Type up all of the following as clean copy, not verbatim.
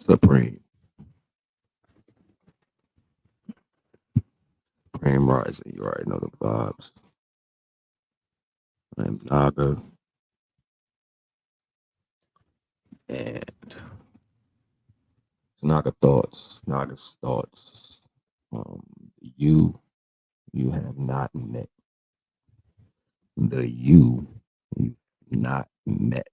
Supreme. Supreme Rising. You already know the vibes. I'm Naga. And it's Naga Thoughts. Naga's Thoughts. Um, you, you have not met. The you not met.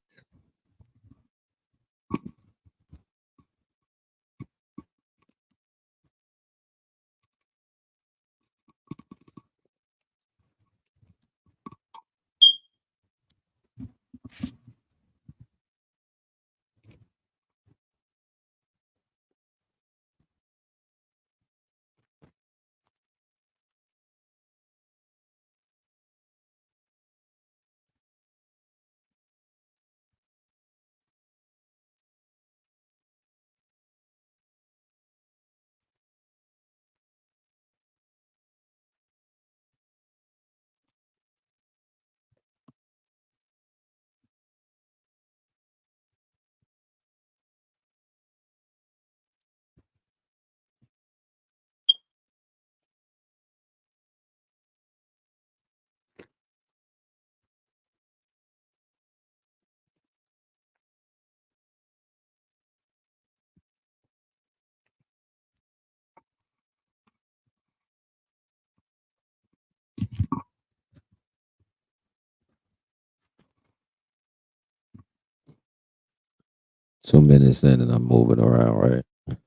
Two minutes in and I'm moving around, right?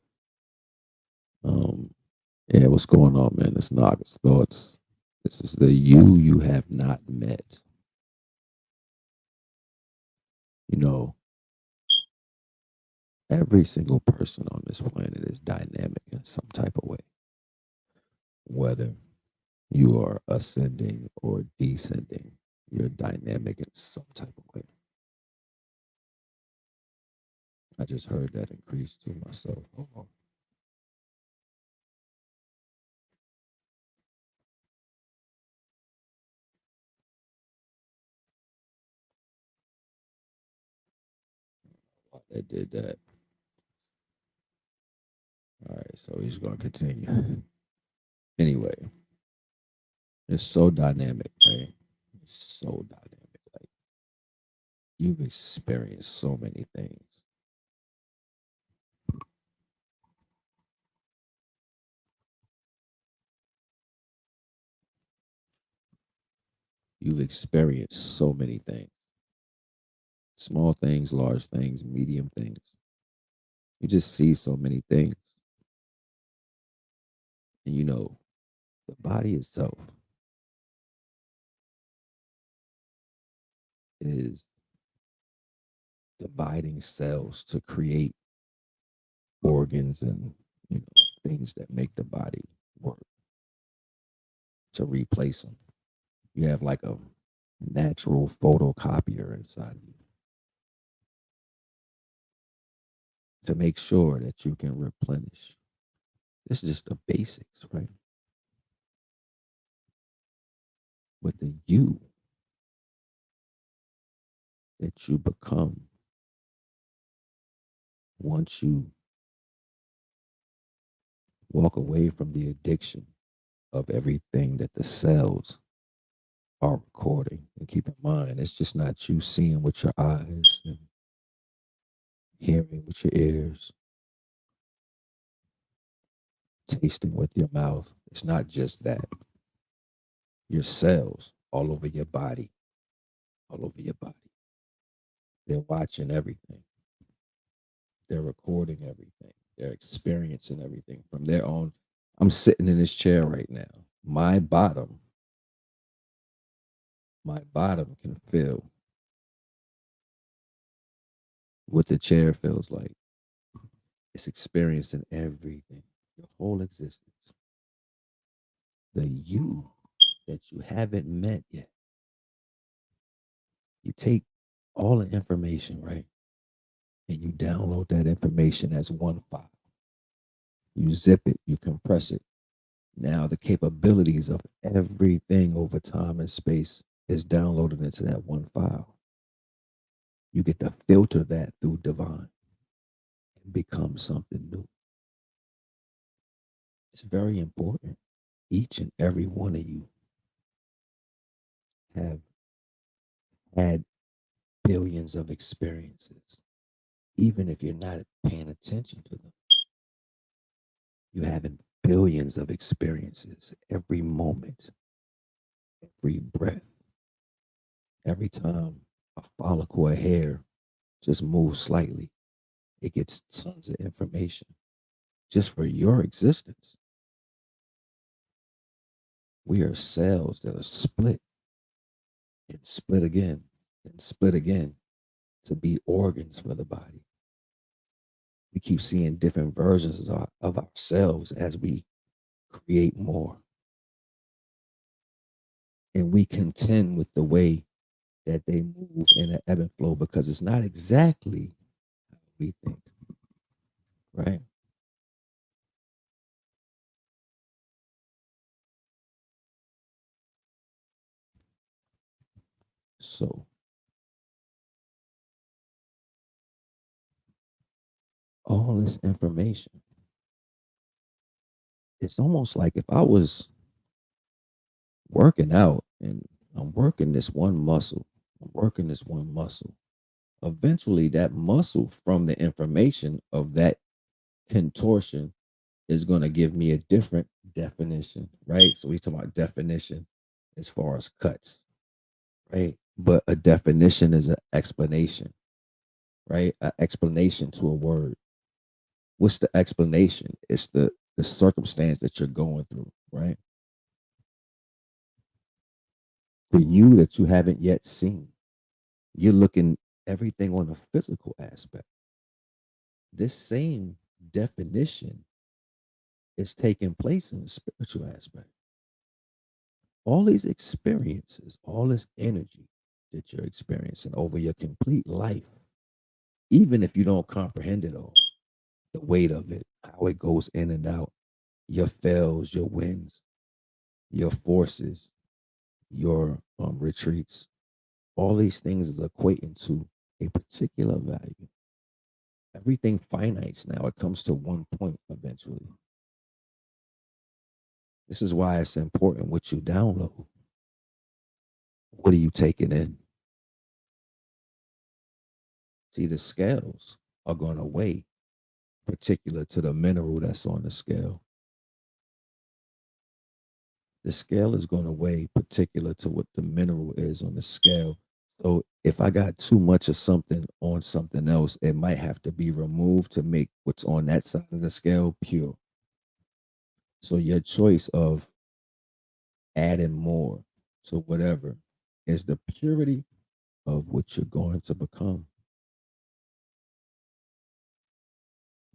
Um, yeah, what's going on, man? It's Naga's Thoughts. This is the you have not met. You know, every single person on this planet is dynamic in some type of way, whether you are ascending or descending, you're dynamic in some type of way. I just heard that increase to myself. Hold on. Why they did that. All right, so he's going to continue. Anyway, it's so dynamic, right? It's so dynamic. Like, you've experienced so many things. You've experienced so many things. Small things, large things, medium things. You just see so many things. And you know, the body itself is dividing cells to create organs and things that make the body work to replace them. You have like a natural photocopier inside of you to make sure that you can replenish. This is just the basics, right? But the you that you become once you walk away from the addiction of everything that the cells are recording. And keep in mind, it's just not you seeing with your eyes and hearing with your ears, tasting with your mouth. It's not just that. Your cells all over your body, all over your body. They're watching everything. They're recording everything. They're experiencing everything from their own. I'm sitting in this chair right now. My bottom can feel what the chair feels like. It's experiencing everything, your whole existence. The you that you haven't met yet. You take all the information, right? And you download that information as one file. You zip it, you compress it. Now the capabilities of everything over time and space is downloaded into that one file. You get to filter that through divine and become something new. It's very important. Each and every one of you have had billions of experiences. Even if you're not paying attention to them, you having billions of experiences every moment, every breath, every time a follicle of hair just moves slightly, it gets tons of information just for your existence. We are cells that are split and split again and split again to be organs for the body. We keep seeing different versions of ourselves as we create more. And we contend with the way that they move in an ebb and flow because it's not exactly how we think, right? So all this information, it's almost like if I was working out and I'm working this one muscle, I'm working this one muscle. Eventually, that muscle from the information of that contortion is going to give me a different definition, right? So we talk about definition as far as cuts, right? But a definition is an explanation, right? An explanation to a word. What's the explanation? It's the circumstance that you're going through, right? For you that you haven't yet seen, you're looking everything on a physical aspect. This same definition is taking place in the spiritual aspect. All these experiences, all this energy that you're experiencing over your complete life, even if you don't comprehend it all, the weight of it, how it goes in and out, your fails, your wins, your forces, your retreats, all these things is equating to a particular value. Everything finites now. It comes to one point eventually. This is why it's important what you download. What are you taking in? See, the scales are going to weigh particular to the mineral that's on the scale. The scale is going to weigh particular to what the mineral is on the scale. So if I got too much of something on something else, it might have to be removed to make what's on that side of the scale pure. So your choice of adding more to whatever is the purity of what you're going to become.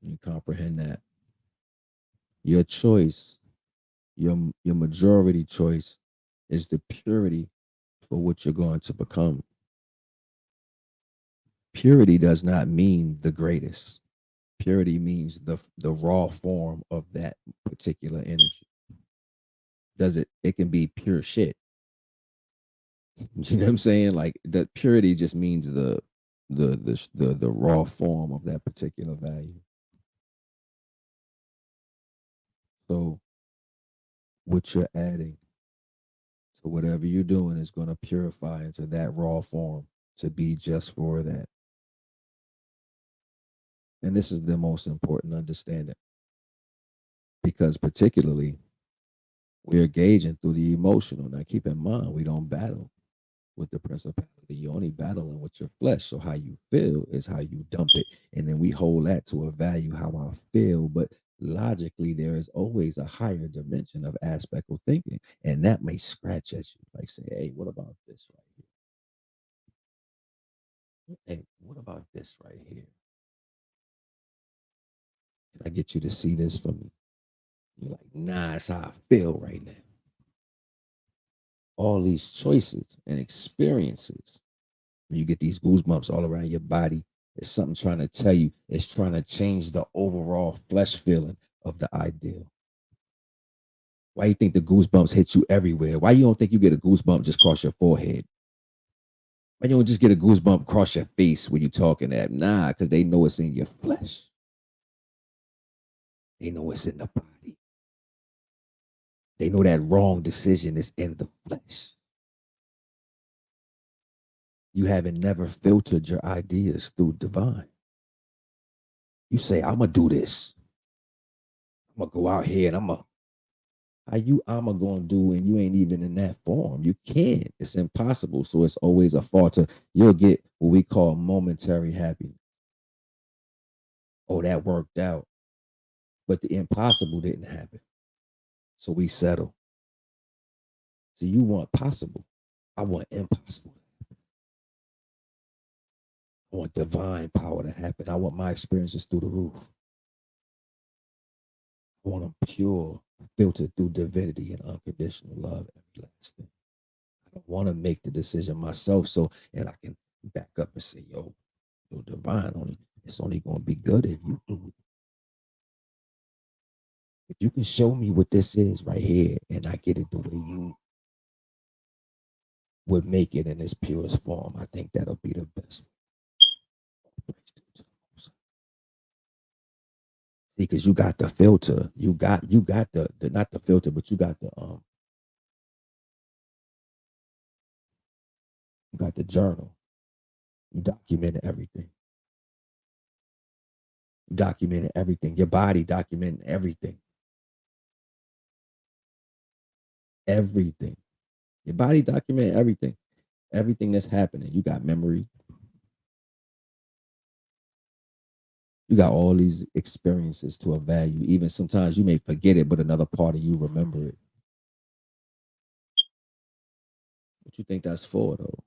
You comprehend that. Your choice, your majority choice is the purity for what you're going to become. Purity does not mean the greatest. Purity means the raw form of that particular energy. Does it? It can be pure shit. You know what I'm saying? Like the purity just means the raw form of that particular value. So what you're adding to whatever you're doing is going to purify into that raw form to be just for that. And this is the most important understanding because particularly we're gauging through the emotional. Now keep in mind we don't battle with the principality. You're only battling with your flesh. So how you feel is how you dump it. And then we hold that to a value, how I feel. But logically, there is always a higher dimension of aspect of thinking. And that may scratch at you, like say, hey, what about this right here? Hey, what about this right here? Can I get you to see this for me? You're like, nah, it's how I feel right now. All these choices and experiences when you get these goosebumps all around your body, it's something trying to tell you, it's trying to change the overall flesh feeling of the ideal? Why you think the goosebumps hit you everywhere? Why you don't think you get a goosebump just across your forehead? Why you don't just get a goosebump across your face when you talking that? Nah, because they know it's in your flesh. They know it's in the body. They know that wrong decision is in the flesh. You haven't never filtered your ideas through divine. You say, I'm gonna do this. I'm gonna go out here and I'm gonna how you I'm gonna do and you ain't even in that form. You can't. It's impossible. So it's always a falter. You'll get what we call momentary happiness. Oh, that worked out. But the impossible didn't happen. So we settle. So you want possible. I want impossible. I want divine power to happen. I want my experiences through the roof. I want them pure, filtered through divinity and unconditional love everlasting. I don't want to make the decision myself so and I can back up and say, yo, divine only it's only gonna be good if you do it. If you can show me what this is right here and I get it the way you would make it in its purest form, I think that'll be the best. See, because you got the filter, you got the not the filter, but you got the journal. You documented everything. You documented everything. Your body documented everything. Everything. Your body documented everything. Everything that's happening. You got memory. You got all these experiences to evaluate. Even sometimes you may forget it, but another part of you remember it. What you think that's for, though?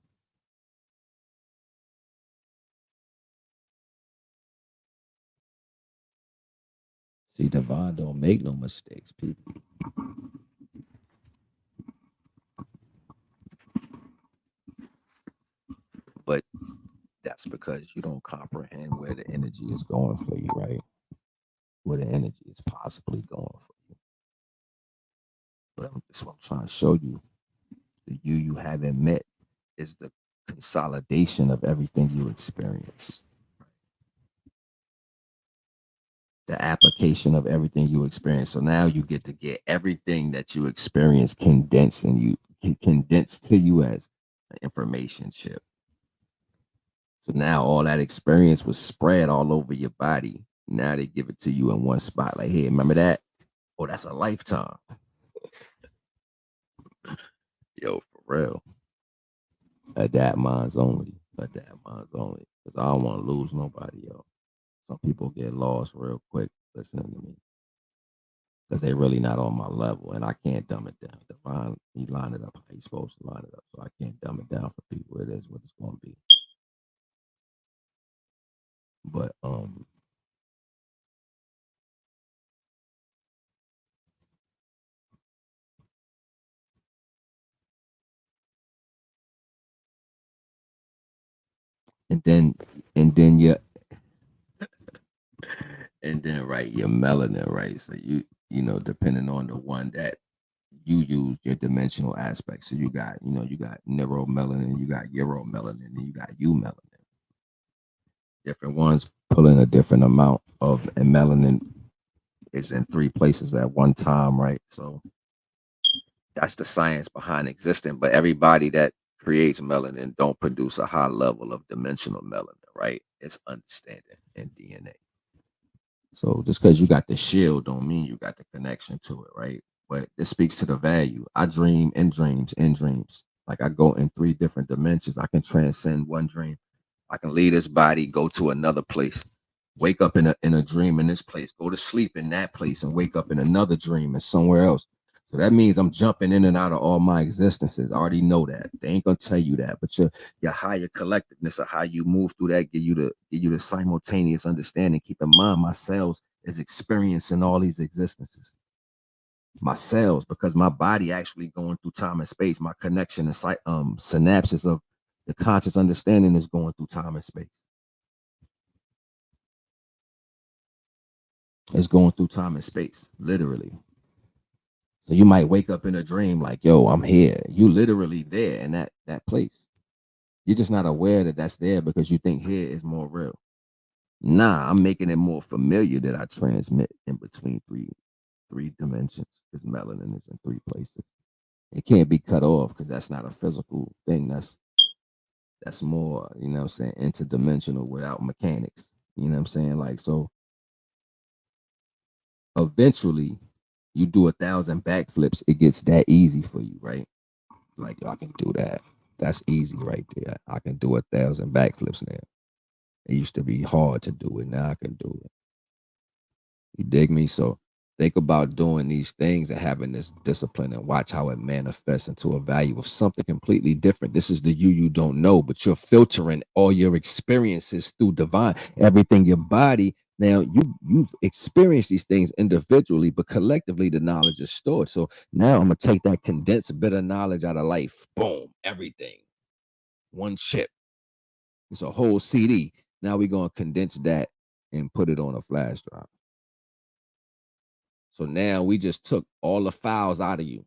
See, Devon don't make no mistakes, people. But that's because you don't comprehend where the energy is going for you, right? Where the energy is possibly going for you. But that's what I'm trying to show you. The you haven't met is the consolidation of everything you experience. The application of everything you experience. So now you get to get everything that you experience condensed and you condensed to you as an information chip. So now all that experience was spread all over your body. Now they give it to you in one spot. Like, hey, remember that? Oh, that's a lifetime. Yo, for real. Adapt minds only. Adapt minds only. Because I don't want to lose nobody, yo. Some people get lost real quick listening to me. Because they're really not on my level. And I can't dumb it down. Divine, you line it up how you supposed to line it up. So I can't dumb it down for people. It is what it's gonna be. But and then and then you and then right your melanin, right? So you know, depending on the one that you use your dimensional aspects. So you got neuromelanin, you got euromelanin, and you got eumelanin. Different ones pull in a different amount of and melanin is in three places at one time, right? So that's the science behind existing. But everybody that creates melanin don't produce a high level of dimensional melanin, right? It's understanding and DNA. So just because you got the shield don't mean you got the connection to it, right? But it speaks to the value. I dream in dreams, in dreams. Like I go in three different dimensions. I can transcend one dream. I can leave this body, go to another place, wake up in a dream in this place, go to sleep in that place, and wake up in another dream and somewhere else. So that means I'm jumping in and out of all my existences. I already know that. They ain't gonna tell you that, but your higher collectiveness of how you move through that give you the simultaneous understanding. Keep in mind, my cells is experiencing all these existences. My cells, because my body actually going through time and space. My connection and synapses of the conscious understanding is going through time and space. It's going through time and space, literally. So you might wake up in a dream like, yo, I'm here. You literally there in that place. You're just not aware that that's there because you think here is more real. Nah, I'm making it more familiar that I transmit in between three dimensions because melanin is in three places. It can't be cut off because that's not a physical thing. That's more, you know what I'm saying, interdimensional without mechanics. You know what I'm saying? Like, so eventually you do 1,000 backflips, it gets that easy for you, right? Like, yo, I can do that. That's easy right there. I can do 1,000 backflips now. It used to be hard to do it. Now I can do it. You dig me? So think about doing these things and having this discipline and watch how it manifests into a value of something completely different. This is the you don't know, but you're filtering all your experiences through divine, everything your body. Now you've experienced these things individually, but collectively the knowledge is stored. So now I'm gonna take that condensed bit of knowledge out of life. Boom, everything. One chip. It's a whole CD. Now we're gonna condense that and put it on a flash drive. So now we just took all the files out of you.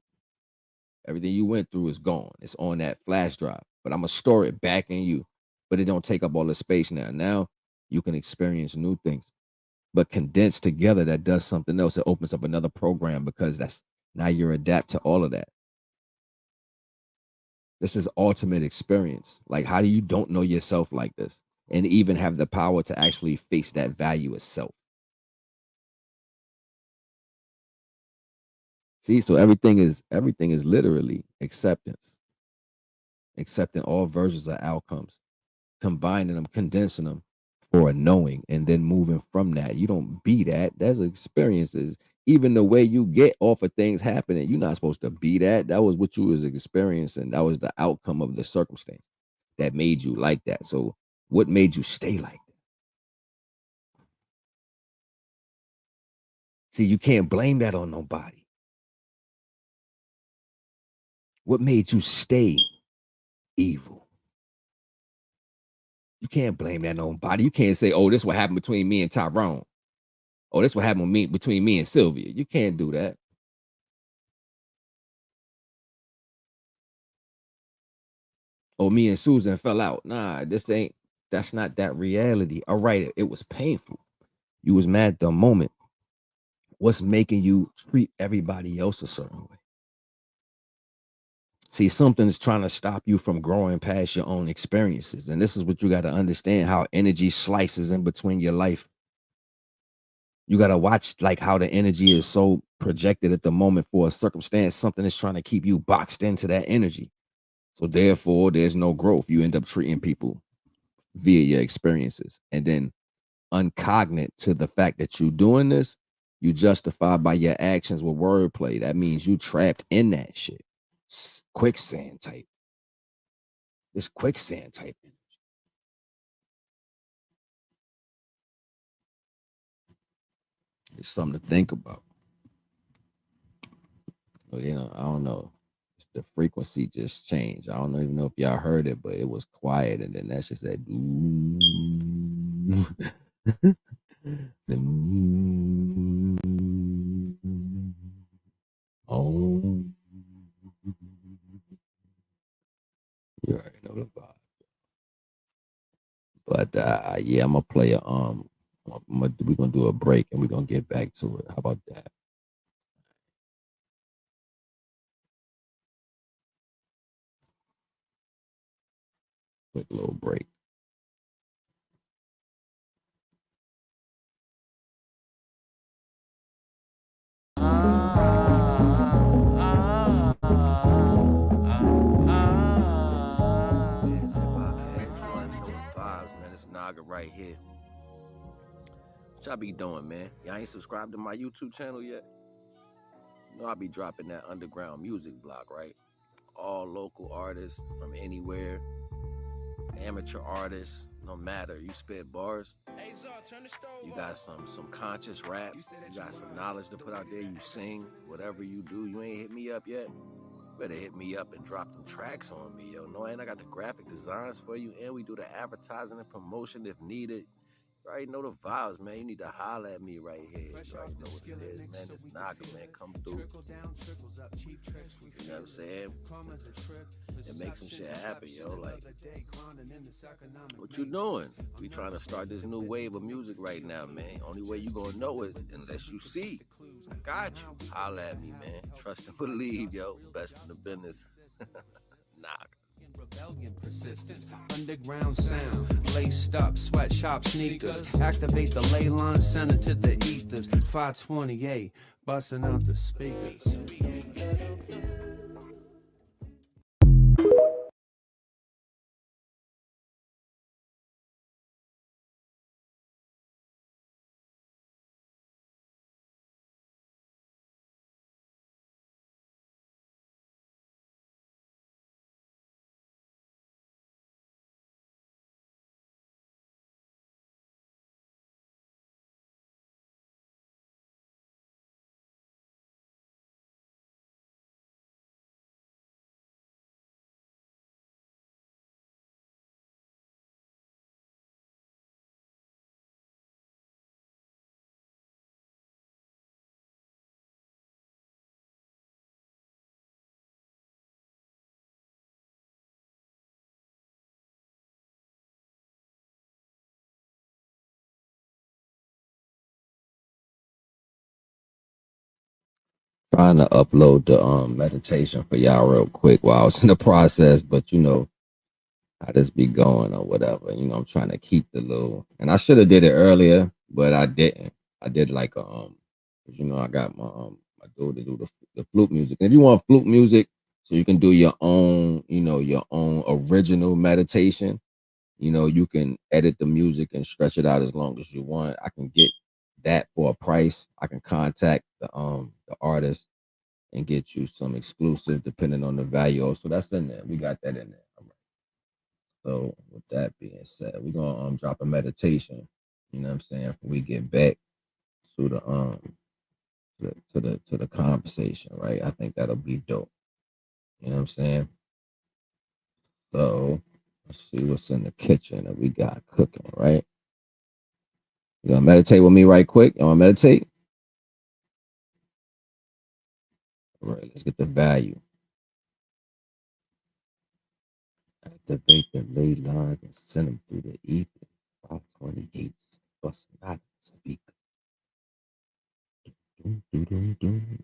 Everything you went through is gone. It's on that flash drive. But I'm gonna store it back in you. But it don't take up all the space now. Now you can experience new things. But condensed together, that does something else. It opens up another program because that's now you're adapt to all of that. This is ultimate experience. Like, how do you don't know yourself like this? And even have the power to actually face that value itself. See, so everything is literally acceptance, accepting all versions of outcomes, combining them, condensing them for a knowing, and then moving from that. You don't be that. That's experiences. Even the way you get off of things happening, you're not supposed to be that. That was what you was experiencing. That was the outcome of the circumstance that made you like that. So what made you stay like that? See, you can't blame that on nobody. What made you stay evil? You can't blame that on nobody. You can't say, "Oh, this is what happened between me and Tyrone." Oh, this is what happened with me between me and Sylvia. You can't do that. Oh, me and Susan fell out. Nah, this ain't. That's not that reality. All right, it was painful. You was mad at the moment. What's making you treat everybody else a certain way? See, something's trying to stop you from growing past your own experiences. And this is what you got to understand how energy slices in between your life. You got to watch like how the energy is so projected at the moment for a circumstance. Something is trying to keep you boxed into that energy. So therefore, there's no growth. You end up treating people via your experiences. And then uncognate to the fact that you're doing this, you justify by your actions with wordplay. That means you trapped in that shit. Quicksand type. This quicksand type. It's something to think about. But, I don't know. The frequency just changed. I don't even know if y'all heard it, but it was quiet, and then that's just that. Oh, you already know the vibe. But yeah, I'm gonna play a we're gonna do a break and we're gonna get back to it. How about that? Quick little break. It's hip hop heads. You already know the vibes, man. It's Naga right here. What y'all be doing, man? Y'all ain't subscribed to my YouTube channel yet? You know I be dropping that underground music block, right? All local artists from anywhere, amateur artists, no matter. You spit bars, you got some conscious rap, you got some knowledge to put out there, you sing, whatever you do, you ain't hit me up yet? Better hit me up and drop them tracks on me, yo. No, and I got the graphic designs for you, and we do the advertising and promotion if needed. Right, know the vibes, man. You need to holler at me right here. You already know what it is, man. This Naga, man. Come through. You know what I'm saying? And make some shit happen, yo. Like, what you doing? We trying to start this new wave of music right now, man. Only way you gonna know is unless you see. I got you. Holla at me, man. Trust and believe, yo. Best in the business. Naga. Rebellion, persistence, underground sound, laced up, sweatshop sneakers, activate the ley line, send it to the ethers, 528, busting out the speakers. Trying to upload the meditation for y'all real quick while I was in the process, but you know how this be going or whatever. You know, I'm trying to keep the little, and I should have did it earlier, but I didn't. I did like a 'cause, you know, I got my dude to do the flute music. And if you want flute music, so you can do your own, you know, your own original meditation. You know, you can edit the music and stretch it out as long as you want. I can get that for a price. I can contact the artist and get you some exclusive depending on the value. So that's in there. We got that in there. All right. So with that being said, we're gonna drop a meditation. You know what I'm saying? When we get back to the to the conversation, right? I think that'll be dope. You know what I'm saying? So let's see what's in the kitchen that we got cooking, right? You gonna meditate with me right quick? You wanna meditate? All right, let's get the value. Activate the ley lines and send them through the ether. 528 busting out of the speaker. Doom, doom, doom, doom.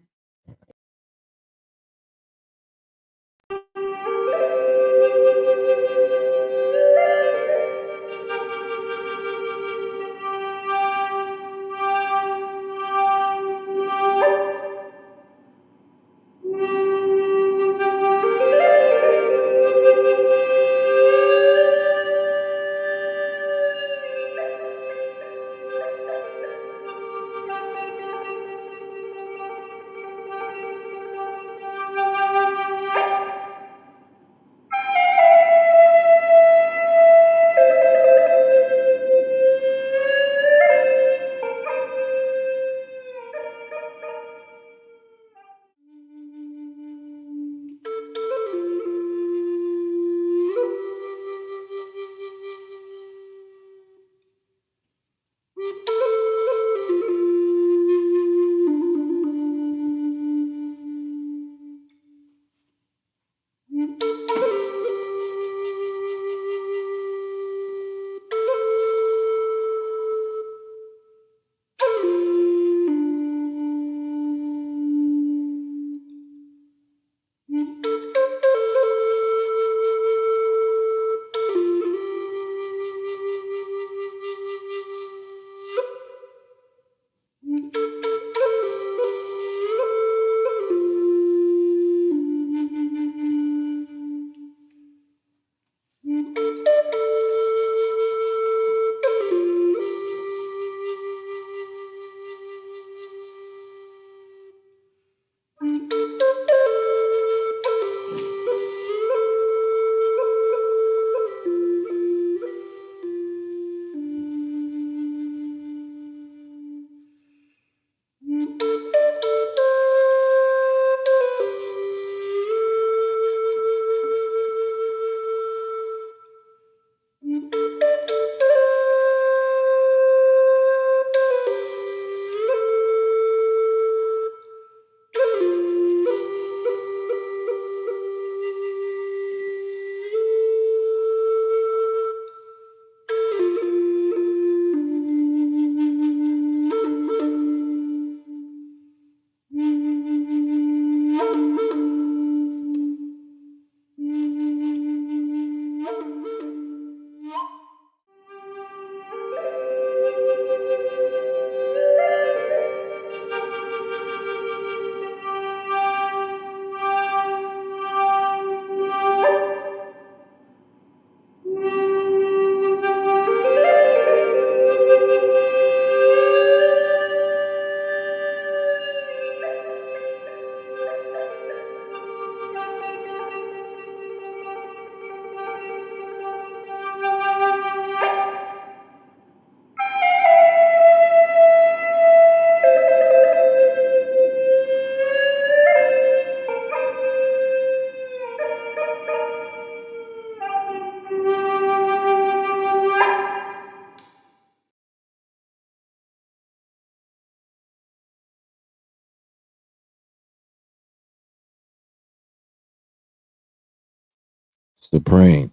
Supreme,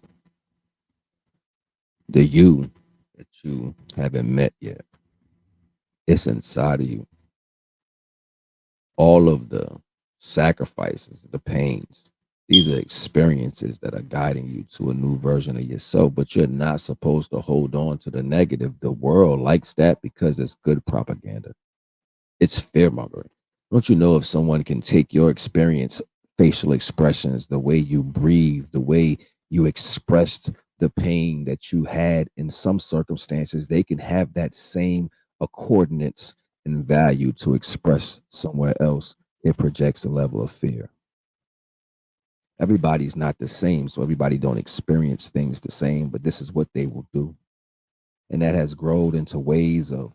the you that you haven't met yet, it's inside of you. All of the sacrifices, the pains, these are experiences that are guiding you to a new version of yourself, but you're not supposed to hold on to the negative. The world likes that because it's good propaganda. It's fear mongering. Don't you know if someone can take your experience, facial expressions, the way you breathe, the way you expressed the pain that you had in some circumstances, they can have that same coordinates and value to express somewhere else. It projects a level of fear. Everybody's not the same, so everybody don't experience things the same, but this is what they will do. And that has grown into ways of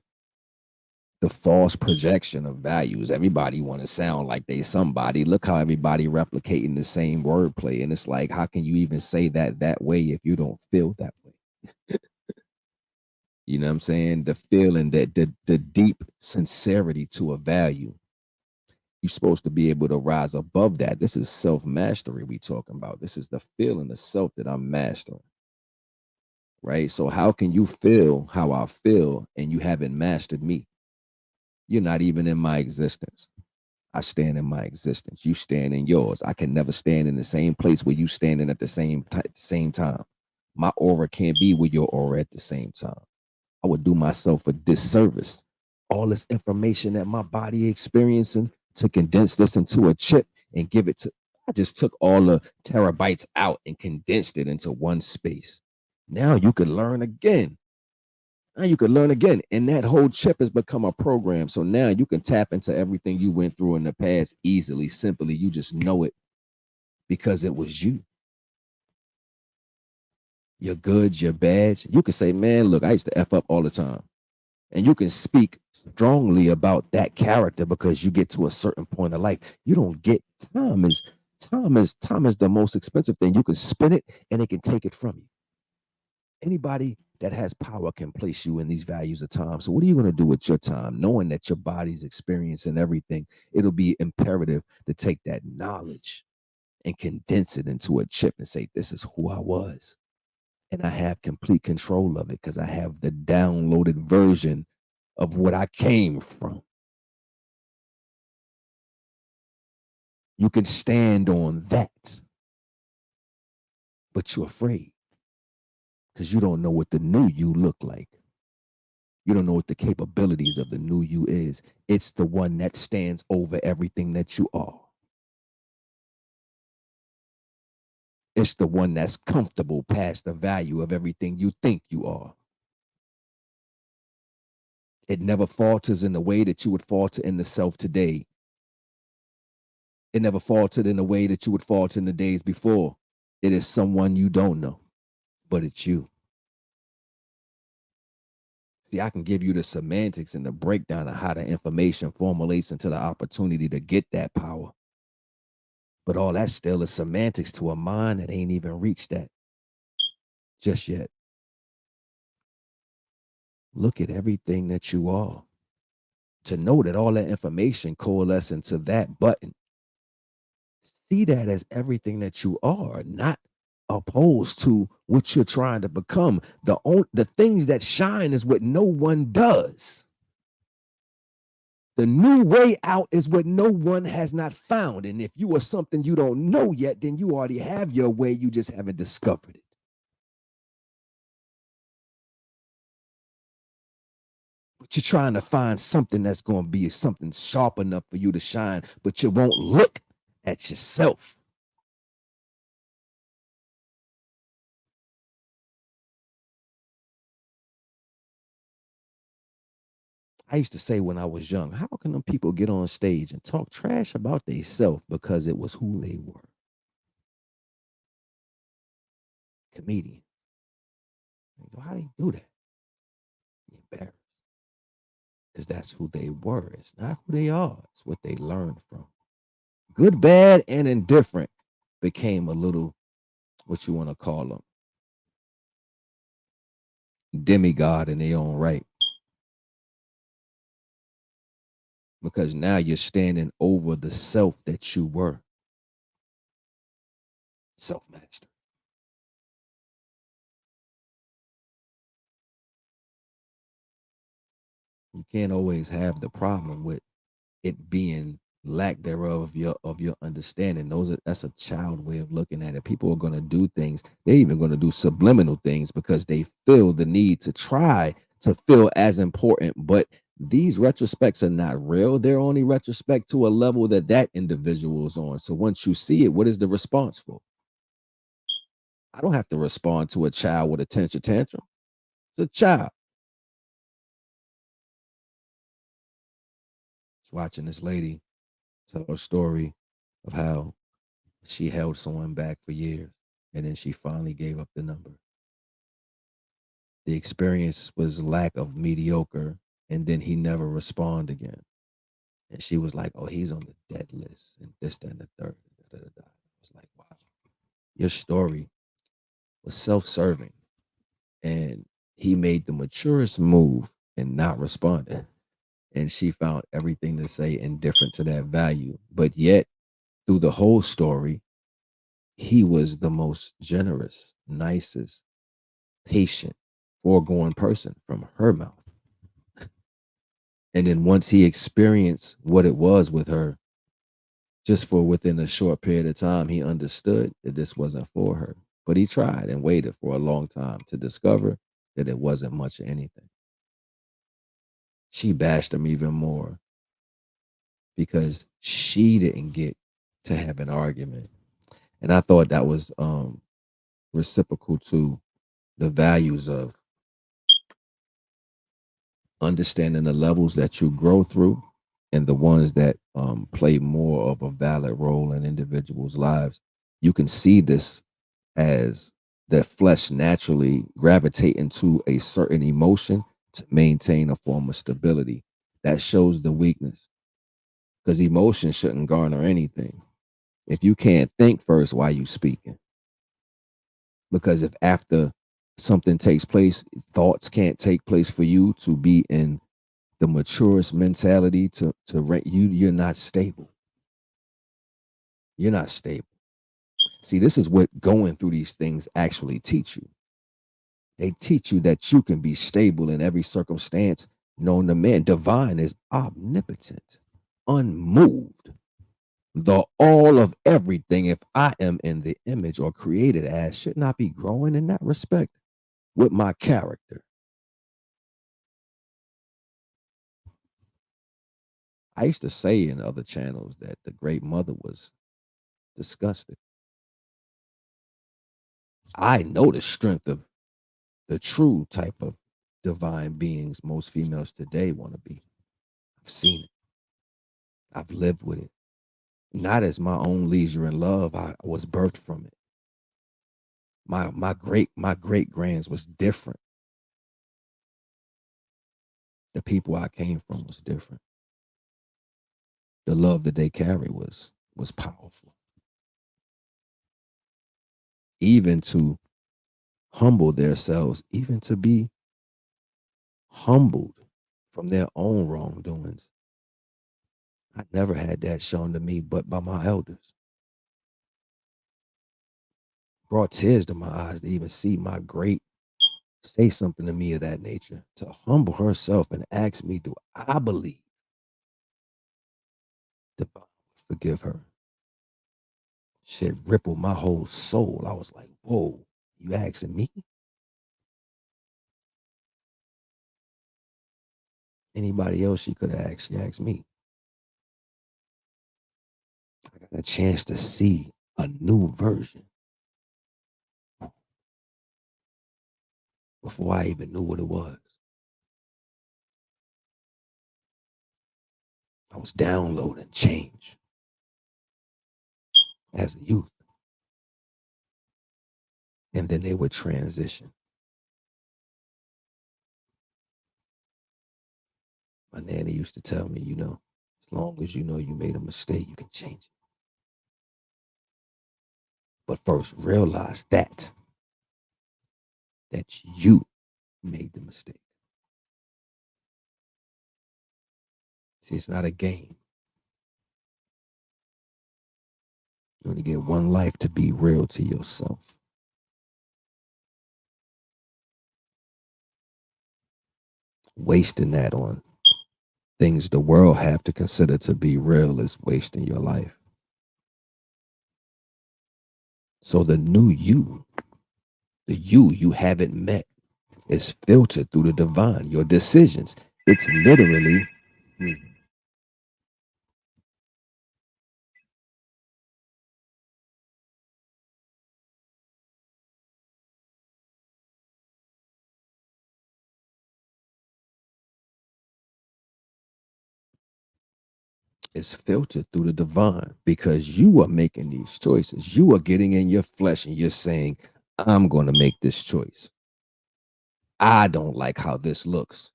the false projection of values. Everybody want to sound like they somebody. Look how everybody replicating the same wordplay, and it's like, how can you even say that way if you don't feel that way? You know what I'm saying? The feeling that the deep sincerity to a value. You're supposed to be able to rise above that. This is self mastery we talking about. This is the feeling of self that I'm mastering, right? So how can you feel how I feel and you haven't mastered me? You're not even in my existence. I stand in my existence. You stand in yours. I can never stand in the same place where you standing at the same time. My aura can't be with your aura at the same time. I would do myself a disservice. All this information that my body experiencing to condense this into a chip and give it to. I just took all the terabytes out and condensed it into one space. Now you can learn again. Now you can learn again. And that whole chip has become a program. So now you can tap into everything you went through in the past easily, simply. You just know it because it was you. Your goods, your bads. You can say, man, look, I used to F up all the time. And you can speak strongly about that character because you get to a certain point of life. You don't get time is the most expensive thing. You can spin it and it can take it from you. Anybody that has power can place you in these values of time. So what are you going to do with your time, knowing that your body's experiencing everything? It'll be imperative to take that knowledge and condense it into a chip and say, this is who I was. And I have complete control of it because I have the downloaded version of what I came from. You can stand on that, but you're afraid because you don't know what the new you look like. You don't know what the capabilities of the new you is. It's the one that stands over everything that you are. It's the one that's comfortable past the value of everything you think you are. It never falters in the way that you would falter in the self today. It never faltered in the way that you would falter in the days before. It is someone you don't know, but it's you. See, I can give you the semantics and the breakdown of how the information formulates into the opportunity to get that power. But all that still is semantics to a mind that ain't even reached that just yet. Look at everything that you are. To know that all that information coalesce into that button. See that as everything that you are, not opposed to what you're trying to become. The things that shine is what no one does. The new way out is what no one has not found. And if you are something you don't know yet, then you already have your way. You just haven't discovered it. But you're trying to find something that's going to be something sharp enough for you to shine, but you won't look at yourself. I used to say when I was young, how can them people get on stage and talk trash about themselves because it was who they were? Comedian. How do you do that? Embarrassed. Because that's who they were. It's not who they are. It's what they learned from. Good, bad, and indifferent became a little, what you want to call them, demigod in their own right. Because now you're standing over the self that you were. Self master. You can't always have the problem with it being lack thereof of your understanding. That's a child way of looking at it. People are going to do things. They're even going to do subliminal things because they feel the need to try to feel as important. But these retrospects are not real. They're only retrospect to a level that that individual is on. So once you see it, what is the response for? I don't have to respond to a child with a temper tantrum. It's a child. Just watching this lady tell a story of how she held someone back for years and then she finally gave up the number. The experience was lack of mediocre, and then he never responded again. And she was like, "Oh, he's on the dead list, and this, that, and the third." Da, da, da, da. I was like, "Wow, your story was self-serving," and he made the maturest move and not responded. And she found everything to say indifferent to that value, but yet through the whole story, he was the most generous, nicest, patient, foregoing person from her mouth. And then once he experienced what it was with her, just for within a short period of time, he understood that this wasn't for her. But he tried and waited for a long time to discover that it wasn't much of anything. She bashed him even more because she didn't get to have an argument. And I thought that was reciprocal to the values of understanding the levels that you grow through and the ones that play more of a valid role in individuals' lives. You can see this as the flesh naturally gravitating to a certain emotion to maintain a form of stability. That shows the weakness because emotion shouldn't garner anything. If you can't think first, why you speaking? Because if after something takes place, thoughts can't take place for you to be in the maturest mentality to rent you, you're not stable. You're not stable. See, this is what going through these things actually teach you. They teach you that you can be stable in every circumstance known to man. Divine is omnipotent, unmoved, the all of everything. If I am in the image or created as, should not be growing in that respect with my character. I used to say in other channels that the great mother was disgusting. I know the strength of the true type of divine beings most females today want to be. I've seen it. I've lived with it. Not as my own leisure and love. I was birthed from it. My great grands was different. The people I came from was different. The love that they carry was powerful. Even to humble themselves, even to be humbled from their own wrongdoings. I never had that shown to me but by my elders. Brought tears to my eyes to even see my great say something to me of that nature, to humble herself and ask me, do I believe divine would forgive her? Shit rippled my whole soul. I was like, whoa, you asking me? Anybody else she could have asked, she asked me. I got a chance to see a new version before I even knew what it was. I was downloading change as a youth. And then they would transition. My nanny used to tell me, as long as you know you made a mistake, you can change it. But first, realize that you made the mistake. See, it's not a game. You only get one life to be real to yourself. Wasting that on things the world have to consider to be real is wasting your life. So the new you, the you haven't met, is filtered through the divine. Your decisions, it's literally is filtered through the divine because you are making these choices. You are getting in your flesh and you're saying, I'm going to make this choice. I don't like how this looks.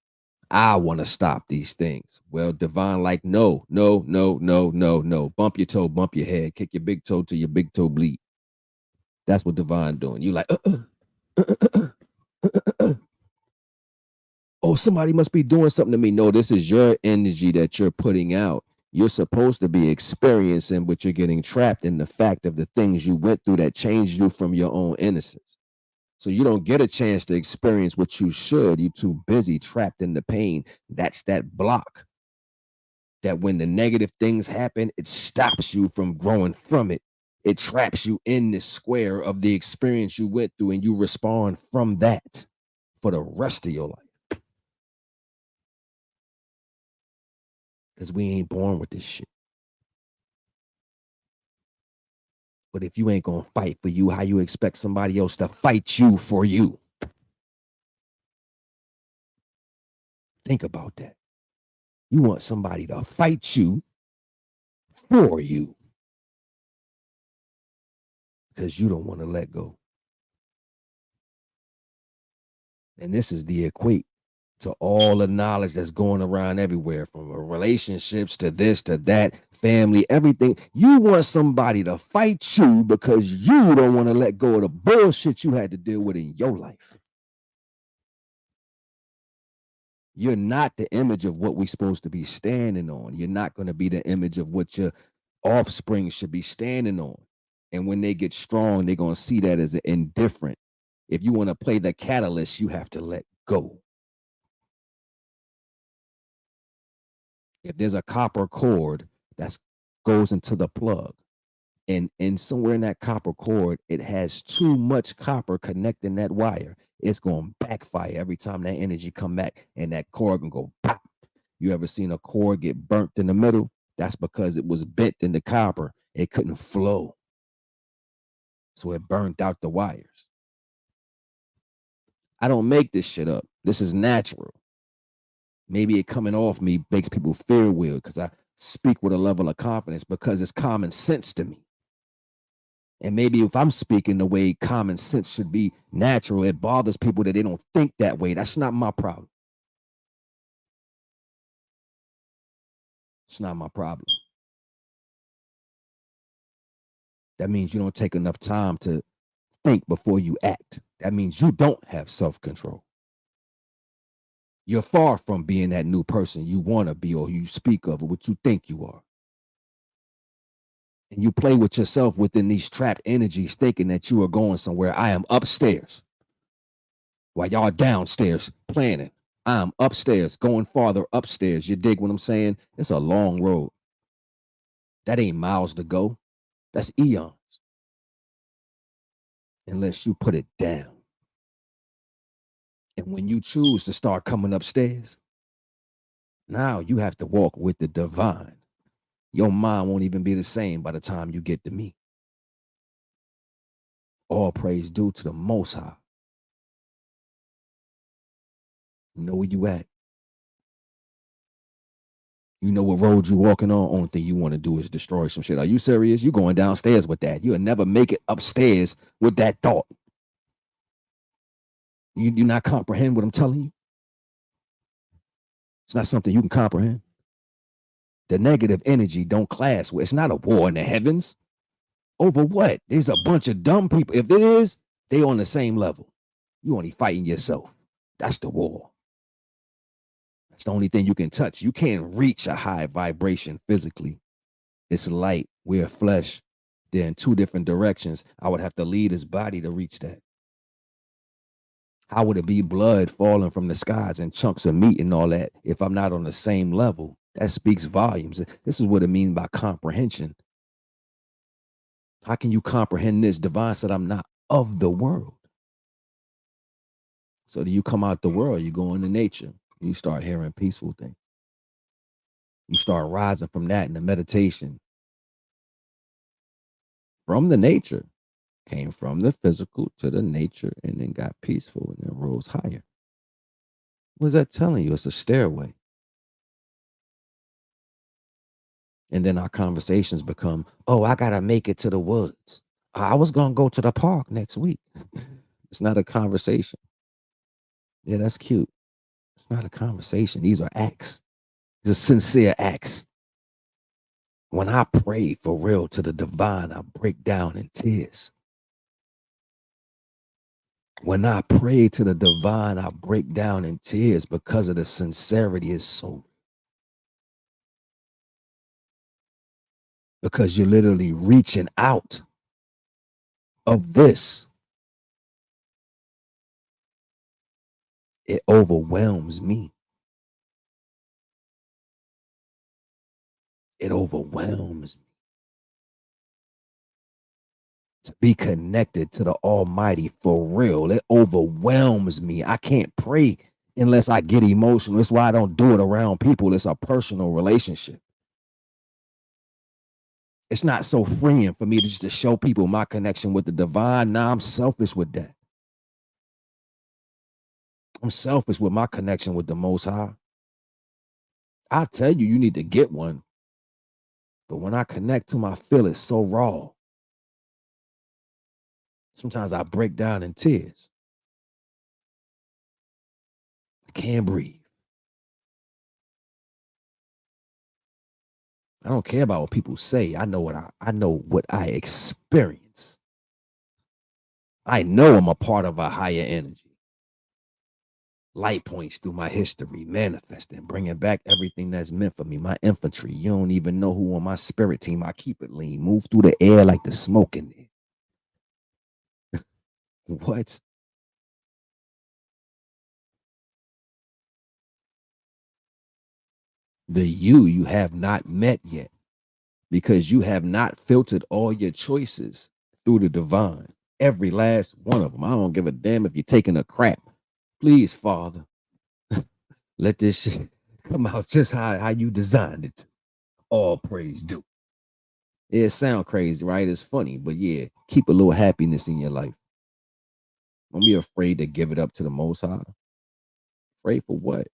I want to stop these things. Well, divine, like, no, no, no, no, no, no. Bump your toe, bump your head, kick your big toe till your big toe bleed. That's what divine doing. You like, oh, somebody must be doing something to me. No, this is your energy that you're putting out. You're supposed to be experiencing, but you're getting trapped in the fact of the things you went through that changed you from your own innocence. So you don't get a chance to experience what you should. You're too busy, trapped in the pain. That's that block. That when the negative things happen, it stops you from growing from it. It traps you in the square of the experience you went through, and you respond from that for the rest of your life. Because we ain't born with this shit. But if you ain't gonna fight for you, how you expect somebody else to fight you for you? Think about that. You want somebody to fight you for you because you don't want to let go. And this is the equate to all the knowledge that's going around everywhere, from relationships to this to that, family, everything. You want somebody to fight you because you don't want to let go of the bullshit you had to deal with in your life. You're not the image of what we're supposed to be standing on. You're not going to be the image of what your offspring should be standing on. And when they get strong, they're going to see that as indifferent. If you want to play the catalyst, you have to let go. If there's a copper cord that goes into the plug, and somewhere in that copper cord, it has too much copper connecting that wire, it's going to backfire every time that energy come back, and that cord can go pop. You ever seen a cord get burnt in the middle? That's because it was bent in the copper. It couldn't flow. So it burned out the wires. I don't make this shit up. This is natural. Maybe it coming off me makes people fear weird because I speak with a level of confidence because it's common sense to me. And maybe if I'm speaking the way common sense should be natural, it bothers people that they don't think that way. That's not my problem. It's not my problem. That means you don't take enough time to think before you act. That means you don't have self-control. You're far from being that new person you want to be or you speak of or what you think you are. And you play with yourself within these trapped energies thinking that you are going somewhere. I am upstairs while y'all downstairs planning. I'm upstairs, going farther upstairs. You dig what I'm saying? It's a long road. That ain't miles to go. That's eons. Unless you put it down. And when you choose to start coming upstairs, now you have to walk with the divine. Your mind won't even be the same by the time you get to me. All praise due to the Most High. You know where you at. You know what road you walking on. Only thing you want to do is destroy some shit. Are you serious? You going downstairs with that. You'll never make it upstairs with that thought. You do not comprehend what I'm telling you. It's not something you can comprehend. The negative energy don't class. It's not a war in the heavens. Over what? There's a bunch of dumb people. If it is, they on the same level. You only fighting yourself. That's the war. That's the only thing you can touch. You can't reach a high vibration physically. It's light. We're flesh. They're in two different directions. I would have to leave his body to reach that. How would it be blood falling from the skies and chunks of meat and all that if I'm not on the same level? That speaks volumes. This is what it means by comprehension. How can you comprehend this? Divine said, I'm not of the world. So do you come out the world, you go into nature, you start hearing peaceful things. You start rising from that in the meditation. From the nature, came from the physical to the nature and then got peaceful and then rose higher. What is that telling you? It's a stairway. And then our conversations become, oh, I gotta make it to the woods. I was gonna go to the park next week. It's not a conversation. Yeah, that's cute. It's not a conversation. These are acts. These are sincere acts. When I pray for real to the divine, I break down in tears. When I pray to the divine, I break down in tears because of the sincerity is so. Because you're literally reaching out of this. It overwhelms me. It overwhelms me to be connected to the Almighty for real. It overwhelms me. I can't pray unless I get emotional. That's why I don't do it around people. It's a personal relationship. It's not so freeing for me to just to show people my connection with the divine. Nah, I'm selfish with that. I'm selfish with my connection with the Most High. I tell you, you need to get one. But when I connect to him, I feel it so raw. Sometimes I break down in tears. I can't breathe. I don't care about what people say. I know what I experience. I know I'm a part of a higher energy. Light points through my history, manifesting, bringing back everything that's meant for me. My infantry, you don't even know who on my spirit team. I keep it lean, move through the air like the smoke in there. What? The you have not met yet because you have not filtered all your choices through the divine. Every last one of them. I don't give a damn if you're taking a crap. Please, Father, let this shit come out just how you designed it. All praise due. It sound crazy, right? It's funny, but yeah, keep a little happiness in your life. Don't be afraid to give it up to the Most High. Afraid for what?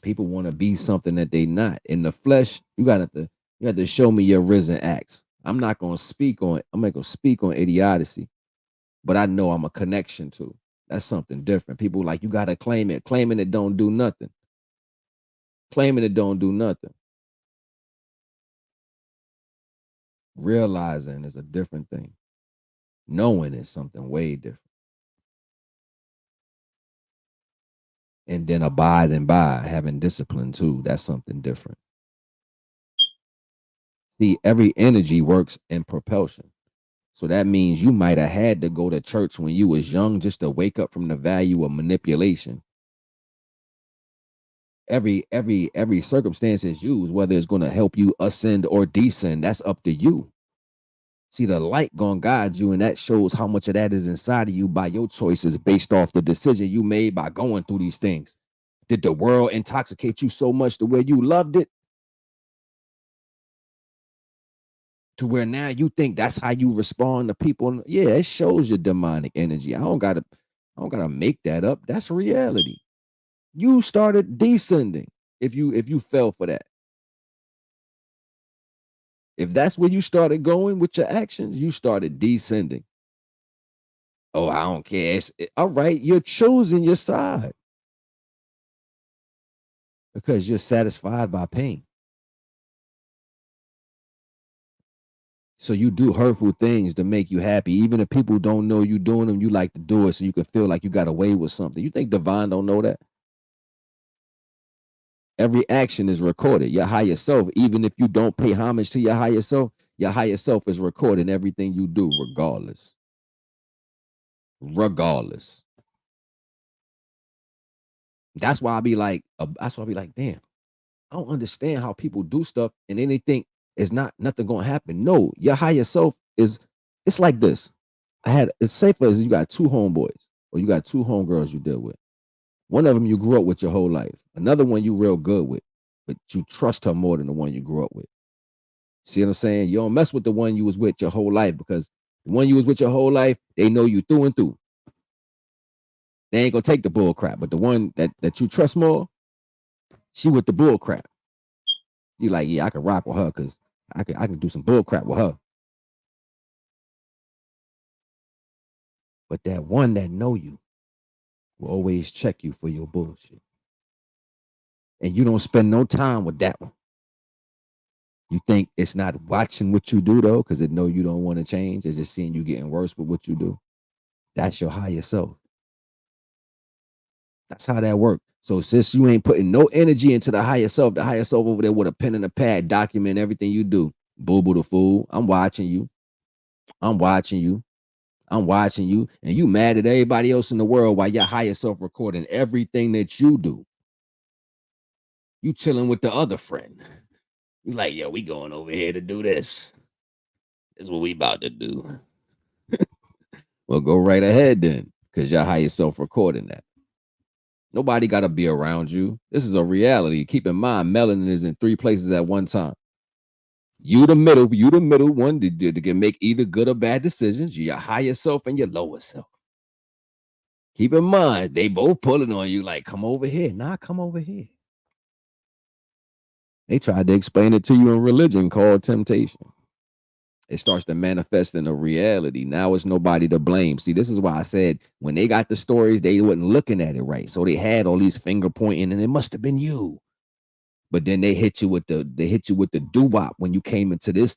People want to be something that they not. In the flesh, you got to show me your risen acts. I'm not gonna speak on I'm not gonna speak on idiocy, but I know I'm a connection to. That's something different. People like you gotta claim it. Claiming it don't do nothing. Claiming it don't do nothing. Realizing is a different thing. Knowing is something way different. And then abiding by, having discipline too. That's something different. See, every energy works in propulsion. So that means you might have had to go to church when you was young just to wake up from the value of manipulation. Every circumstance is used, whether it's going to help you ascend or descend. That's up to you. See, the light gonna guide you, and that shows how much of that is inside of you by your choices based off the decision you made by going through these things. Did the world intoxicate you so much to where you loved it? To where now you think that's how you respond to people? Yeah, it shows your demonic energy. I don't gotta make that up. That's reality. You started descending if you fell for that. If that's where you started going with your actions, you started descending. Oh, I don't care. All right, you're choosing your side because you're satisfied by pain. So you do hurtful things to make you happy. Even if people don't know you doing them, you like to do it so you can feel like you got away with something. You think divine don't know that? Every action is recorded. Your higher self, even if you don't pay homage to your higher self is recording everything you do, regardless. regardless. That's why I be like, damn, I don't understand how people do stuff and then they think it's not nothing gonna happen. No, your higher self is it's like this. It's safer as you got two homeboys or you got two homegirls you deal with. One of them you grew up with your whole life. Another one you real good with, but you trust her more than the one you grew up with. See what I'm saying? You don't mess with the one you was with your whole life because the one you was with your whole life, they know you through and through. They ain't gonna take the bull crap. But the one that you trust more, she with the bull crap. You like, yeah, I can rock with her because I can do some bull crap with her. But that one that know you will always check you for your bullshit. And you don't spend no time with that one. You think it's not watching what you do though, because it know you don't want to change. It's just seeing you getting worse with what you do. That's your higher self. That's how that works. So since you ain't putting no energy into the higher self over there with a pen and a pad, document everything you do. Boo boo the fool. I'm watching you. I'm watching you. I'm watching you. And you mad at everybody else in the world while your higher self recording everything that you do. You chilling with the other friend. You like, yo, we going over here to do this. This is what we about to do. Well, go right ahead then, because your higher self recording that. Nobody got to be around you. This is a reality. Keep in mind, melanin is in 3 places at one time. You the middle one to can make either good or bad decisions. You your higher self and your lower self. Keep in mind, they both pulling on you like, come over here. Nah, come over here. They tried to explain it to you in religion called temptation. It starts to manifest in a reality. Now it's nobody to blame. See, this is why I said when they got the stories, they wasn't looking at it right. So they had all these finger pointing, and it must have been you. But then they hit you with the doo-wop when you came into this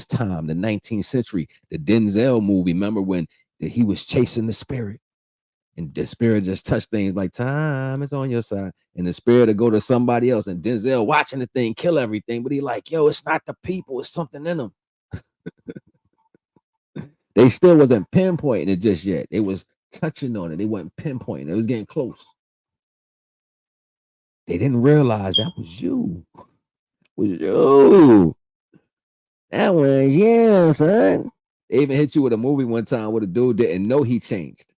time, the 19th century, the Denzel movie. Remember when he was chasing the spirit, and the spirit just touched things like time is on your side, and the spirit to go to somebody else, and Denzel watching the thing kill everything, but he like, yo, it's not the people, it's something in them. They still wasn't pinpointing it just yet. They was touching on it. They wasn't pinpointing. It was getting close. They didn't realize that was you. Was you. That was yeah, son. They even hit you with a movie one time where the dude didn't know he changed.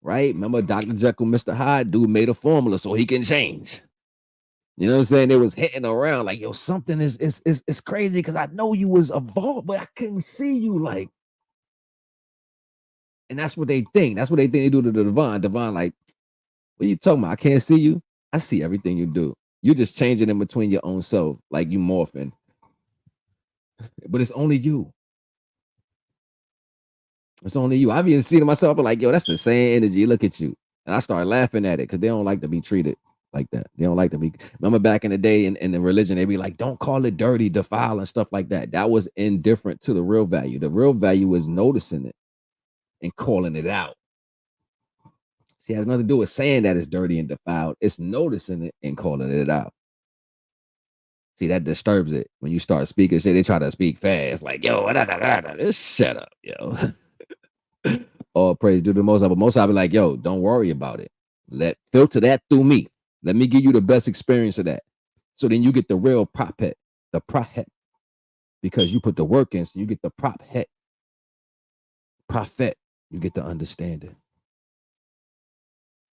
Right? Remember Dr. Jekyll, Mr. Hyde? Dude made a formula so he can change. You know what I'm saying? They was hitting around like, yo, something is crazy because I know you was evolved, but I couldn't see you like. And that's what they think. That's what they think they do to the divine. Divine, like, what are you talking about? I can't see you. I see everything you do. You're just changing in between your own self, like you morphing. But it's only you. It's only you. I've even seen it myself. I'm like, yo, that's the same energy. Look at you. And I start laughing at it because they don't like to be treated like that. They don't like to be. Remember back in the day in the religion, they be like, don't call it dirty, defile, and stuff like that. That was indifferent to the real value. The real value is noticing it and calling it out. See, it has nothing to do with saying that it's dirty and defiled. It's noticing it and calling it out. See, that disturbs it. When you start speaking shit, they try to speak fast, like, yo, just shut up, yo. All praise due to the Most High. But Most High be like, yo, don't worry about it. Filter that through me. Let me give you the best experience of that. So then you get the real prophet, the prophet, because you put the work in, so you get the prophet. You get the understanding,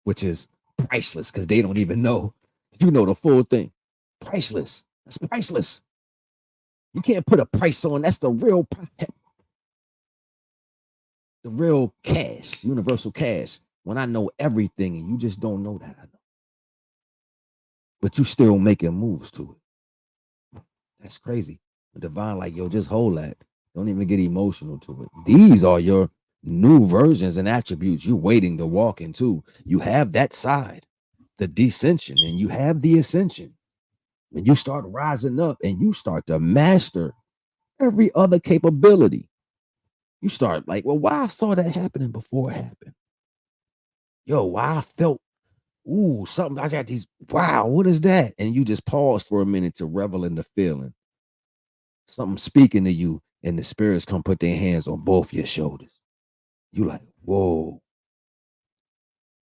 which is priceless because they don't even know. You know the full thing. Priceless. That's priceless. You can't put a price on. That's the real prophet. The real cash, universal cash. When I know everything and you just don't know that, I know. But you still making moves to it. That's crazy. The divine, like, yo, just hold that. Don't even get emotional to it. These are your new versions and attributes you waiting to walk into. You have that side, the descension, and you have the ascension. And you start rising up and you start to master every other capability. You start like, well, why I saw that happening before it happened. Yo, why I felt, ooh, something. I got these, wow, what is that? And you just pause for a minute to revel in the feeling. Something speaking to you, and the spirits come put their hands on both your shoulders. You like, whoa.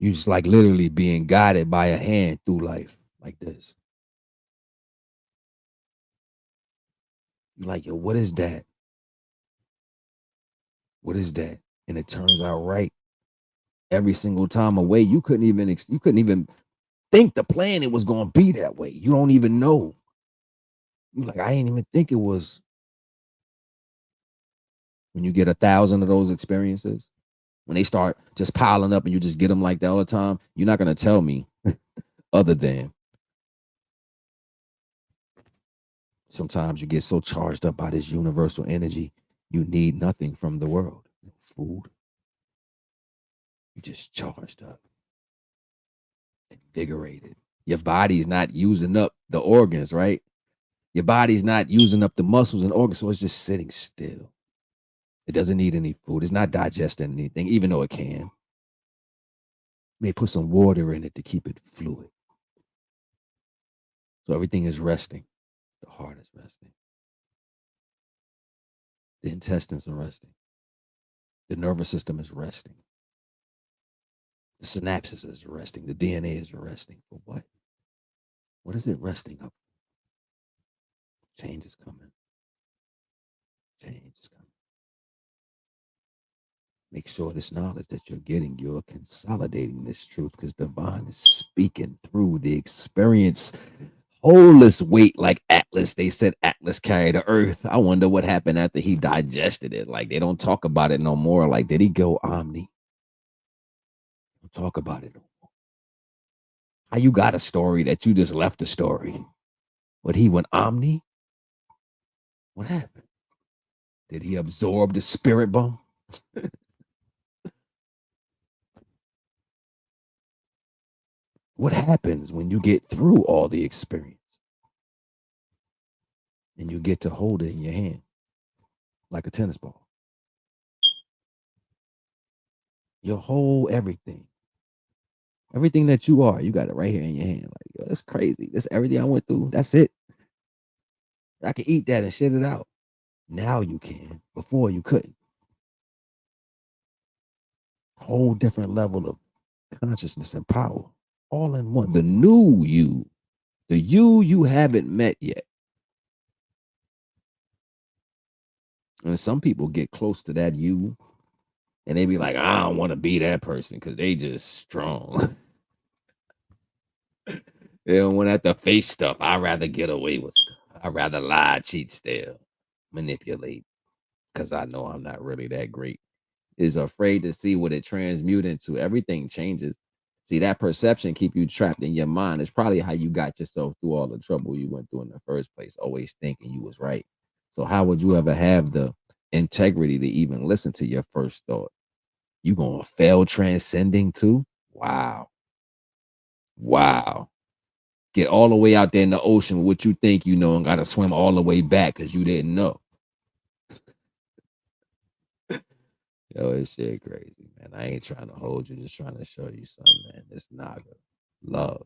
You just like literally being guided by a hand through life like this. You're like, yo, what is that? What is that? And it turns out right every single time away. You couldn't even think the plan it was gonna be that way. You don't even know. You like, I didn't even think it was. When you get 1,000 of those experiences, when they start just piling up and you just get them like that all the time, you're not gonna tell me other than sometimes you get so charged up by this universal energy, you need nothing from the world. No food, you just charged up, invigorated. Your body's not using up the organs, right? Your body's not using up the muscles and organs, so it's just sitting still. It doesn't need any food. It's not digesting anything, even though it can. May put some water in it to keep it fluid. So everything is resting. The heart is resting. The intestines are resting. The nervous system is resting. The synapses is resting. The DNA is resting. For what? What is it resting up? Change is coming. Change is coming. Make sure this knowledge that you're getting, you're consolidating this truth because divine is speaking through the experience. Holeless weight like Atlas. They said Atlas carried the earth. I wonder what happened after he digested it. Like they don't talk about it no more. Like, did he go omni? Don't talk about it no more. How you got a story that you just left a story? But he went omni? What happened? Did he absorb the spirit bomb? What happens when you get through all the experience and you get to hold it in your hand like a tennis ball? Your whole everything that you are, you got it right here in your hand. Like, yo, that's crazy. That's everything I went through. That's it. I can eat that and shit it out. Now you can. Before you couldn't. Whole different level of consciousness and power. All in one. The new you. The you haven't met yet. And some people get close to that you and they be like, I don't want to be that person because they just strong. They don't want to have to face stuff. I'd rather get away with stuff. I'd rather lie, cheat, steal, manipulate because I know I'm not really that great. Is afraid to see what it transmute into. Everything changes. See, that perception keep you trapped in your mind. It's probably how you got yourself through all the trouble you went through in the first place, always thinking you was right. So how would you ever have the integrity to even listen to your first thought? You gonna fail transcending too? Wow. Wow. Get all the way out there in the ocean with what you think you know and gotta swim all the way back because you didn't know. Yo, it's shit crazy, man. I ain't trying to hold you, just trying to show you something, man. It's Naga. Love.